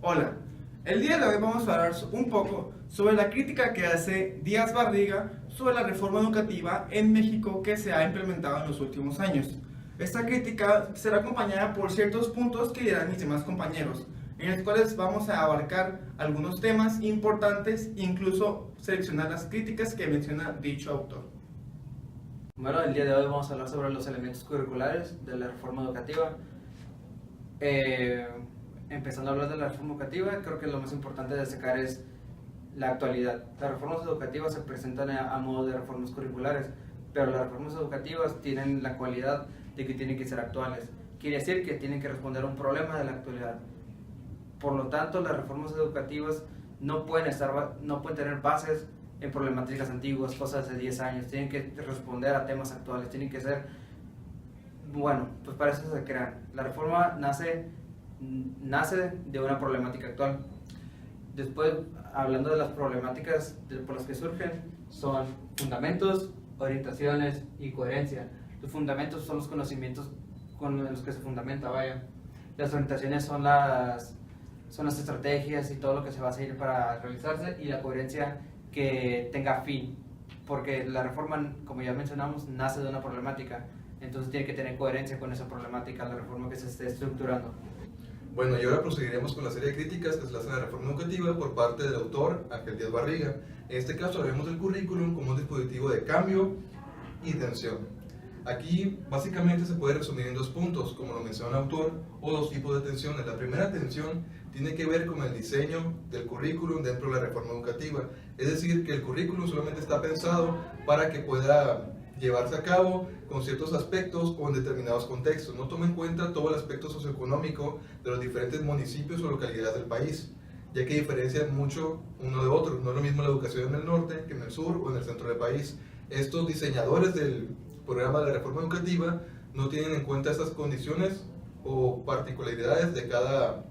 Hola, el día de hoy vamos a hablar un poco sobre la crítica que hace Díaz Barriga sobre la reforma educativa en México que se ha implementado en los últimos años. Esta crítica será acompañada por ciertos puntos que dirán mis demás compañeros, en los cuales vamos a abarcar algunos temas importantes e incluso seleccionar las críticas que menciona dicho autor. Bueno, el día de hoy vamos a hablar sobre los elementos curriculares de la reforma educativa. Empezando a hablar de la reforma educativa, creo que lo más importante de destacar es la actualidad. Las reformas educativas se presentan a modo de reformas curriculares, pero las reformas educativas tienen la cualidad de que tienen que ser actuales. Quiere decir que tienen que responder a un problema de la actualidad. Por lo tanto, las reformas educativas no pueden tener bases en problemáticas antiguas, cosas de 10 años. Tienen que responder a temas actuales, tienen que ser... Bueno, pues para eso se crean. La reforma nace de una problemática actual. Después, hablando de las problemáticas por las que surgen, son fundamentos, orientaciones y coherencia. Los fundamentos son los conocimientos con los que se fundamenta, vaya. Las orientaciones son las estrategias y todo lo que se va a seguir para realizarse, y la coherencia que tenga fin, porque la reforma, como ya mencionamos, nace de una problemática, entonces tiene que tener coherencia con esa problemática, la reforma que se esté estructurando. Bueno, y ahora proseguiremos con la serie de críticas que se le hacen a la reforma educativa por parte del autor Ángel Díaz Barriga. En este caso hablaremos del currículum como un dispositivo de cambio y tensión. Aquí básicamente se puede resumir en dos puntos, como lo menciona el autor, o dos tipos de tensiones. La primera tensión tiene que ver con el diseño del currículum dentro de la reforma educativa. Es decir, que el currículum solamente está pensado para que pueda llevarse a cabo con ciertos aspectos o en determinados contextos. No toma en cuenta todo el aspecto socioeconómico de los diferentes municipios o localidades del país, ya que diferencian mucho uno de otro. No es lo mismo la educación en el norte que en el sur o en el centro del país. Estos diseñadores del programa de la reforma educativa no tienen en cuenta estas condiciones o particularidades de cada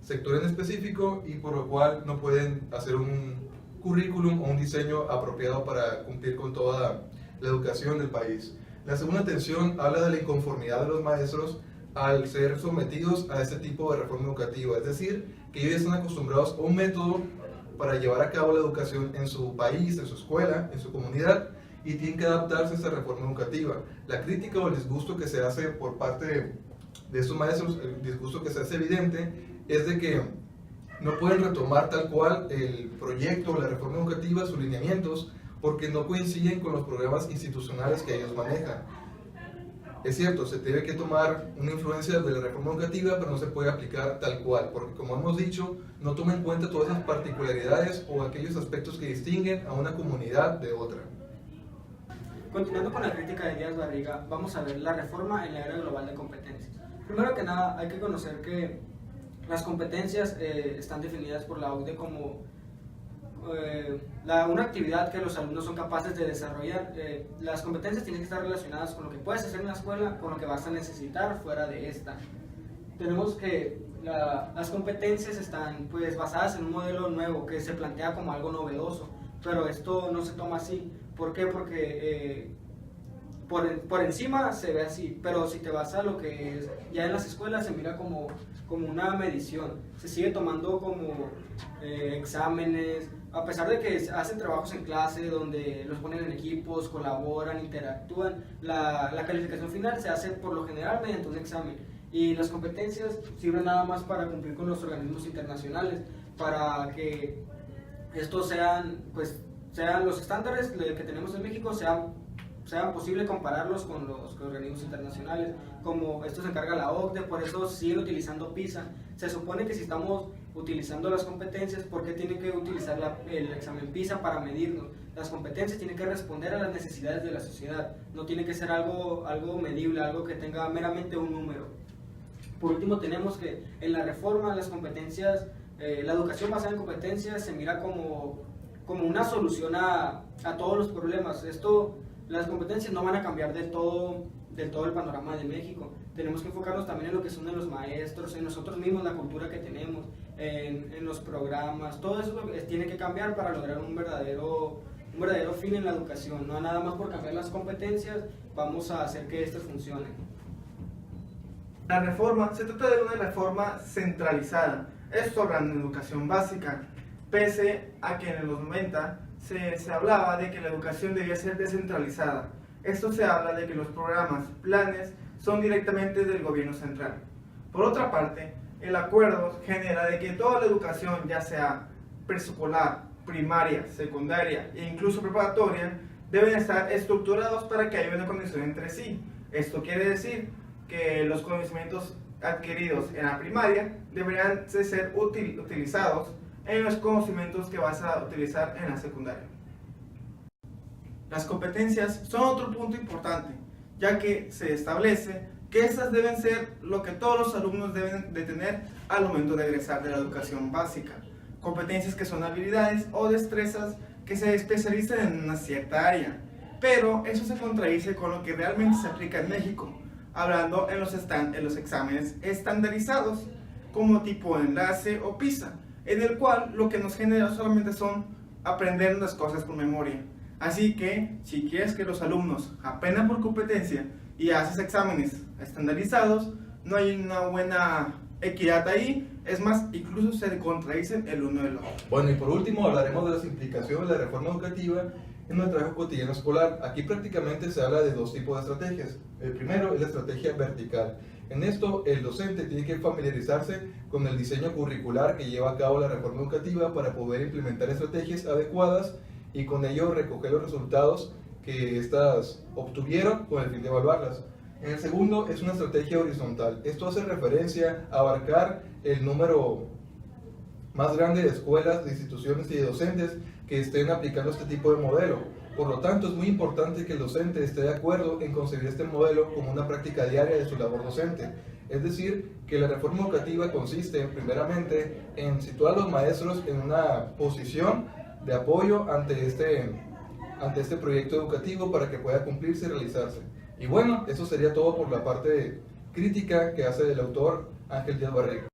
sector en específico, y por lo cual no pueden hacer un currículum o un diseño apropiado para cumplir con toda la educación del país. La segunda tensión habla de la inconformidad de los maestros al ser sometidos a este tipo de reforma educativa, es decir, que ellos están acostumbrados a un método para llevar a cabo la educación en su país, en su escuela, en su comunidad, y tienen que adaptarse a esta reforma educativa. La crítica o el disgusto que se hace por parte de estos maestros, el disgusto que se hace evidente, es de que no pueden retomar tal cual el proyecto o la reforma educativa, sus lineamientos, porque no coinciden con los programas institucionales que ellos manejan. Es cierto, se tiene que tomar una influencia de la reforma educativa, pero no se puede aplicar tal cual, porque como hemos dicho, no toma en cuenta todas esas particularidades o aquellos aspectos que distinguen a una comunidad de otra. Continuando con la crítica de Díaz Barriga, vamos a ver la reforma en la era global de competencias. Primero que nada, hay que conocer que las competencias están definidas por la OCDE como una actividad que los alumnos son capaces de desarrollar. Las competencias tienen que estar relacionadas con lo que puedes hacer en la escuela, con lo que vas a necesitar fuera de esta. Tenemos que las competencias están pues basadas en un modelo nuevo que se plantea como algo novedoso, pero esto no se toma así. ¿Por qué? Porque por encima se ve así, pero si te vas a lo que es ya en las escuelas, se mira como una medición, se sigue tomando como exámenes, a pesar de que hacen trabajos en clase donde los ponen en equipos, colaboran, interactúan. La calificación final se hace por lo general mediante un examen, y las competencias sirven nada más para cumplir con los organismos internacionales, para que estos sean los estándares que tenemos en México, sea posible compararlos con los organismos internacionales, como esto se encarga la OCDE. Por eso siguen utilizando PISA. Se supone que si estamos utilizando las competencias, ¿por qué tienen que utilizar el examen PISA para medirnos? Las competencias tienen que responder a las necesidades de la sociedad, no tiene que ser algo medible, algo que tenga meramente un número. Por último, tenemos que en la reforma las competencias, la educación basada en competencias se mira como una solución a todos los problemas. Las competencias no van a cambiar del todo el panorama de México. Tenemos que enfocarnos también en lo que son de los maestros, en nosotros mismos, la cultura que tenemos, en los programas. Todo eso tiene que cambiar para lograr un verdadero fin en la educación. No nada más por cambiar las competencias vamos a hacer que esto funcione. La reforma se trata de una reforma centralizada, esto hablando en educación básica, pese a que en los 90 se hablaba de que la educación debía ser descentralizada. Esto se habla de que los programas, planes, son directamente del gobierno central. Por otra parte, el acuerdo genera de que toda la educación, ya sea preescolar, primaria, secundaria e incluso preparatoria, deben estar estructurados para que haya una conexión entre sí. Esto quiere decir que los conocimientos adquiridos en la primaria deberían ser utilizados en los conocimientos que vas a utilizar en la secundaria. Las competencias son otro punto importante, ya que se establece que estas deben ser lo que todos los alumnos deben de tener al momento de egresar de la educación básica. Competencias que son habilidades o destrezas que se especializan en una cierta área, pero eso se contradice con lo que realmente se aplica en México, hablando en los exámenes estandarizados, como tipo enlace o PISA, en el cual lo que nos genera solamente son aprender las cosas con memoria. Así que, si quieres que los alumnos aprendan por competencia y haces exámenes estandarizados, no hay una buena equidad ahí, es más, incluso se contradicen el uno del otro. Bueno, y por último hablaremos de las implicaciones de la reforma educativa en el trabajo cotidiano escolar. Aquí prácticamente se habla de dos tipos de estrategias. El primero es la estrategia vertical. En esto, el docente tiene que familiarizarse con el diseño curricular que lleva a cabo la reforma educativa para poder implementar estrategias adecuadas y con ello recoger los resultados que éstas obtuvieron con el fin de evaluarlas. En el segundo es una estrategia horizontal. Esto hace referencia a abarcar el número más grande de escuelas, de instituciones y de docentes que estén aplicando este tipo de modelo. Por lo tanto, es muy importante que el docente esté de acuerdo en concebir este modelo como una práctica diaria de su labor docente. Es decir, que la reforma educativa consiste primeramente en situar a los maestros en una posición de apoyo ante este proyecto educativo para que pueda cumplirse y realizarse. Y bueno, eso sería todo por la parte crítica que hace el autor Ángel Díaz Barriga.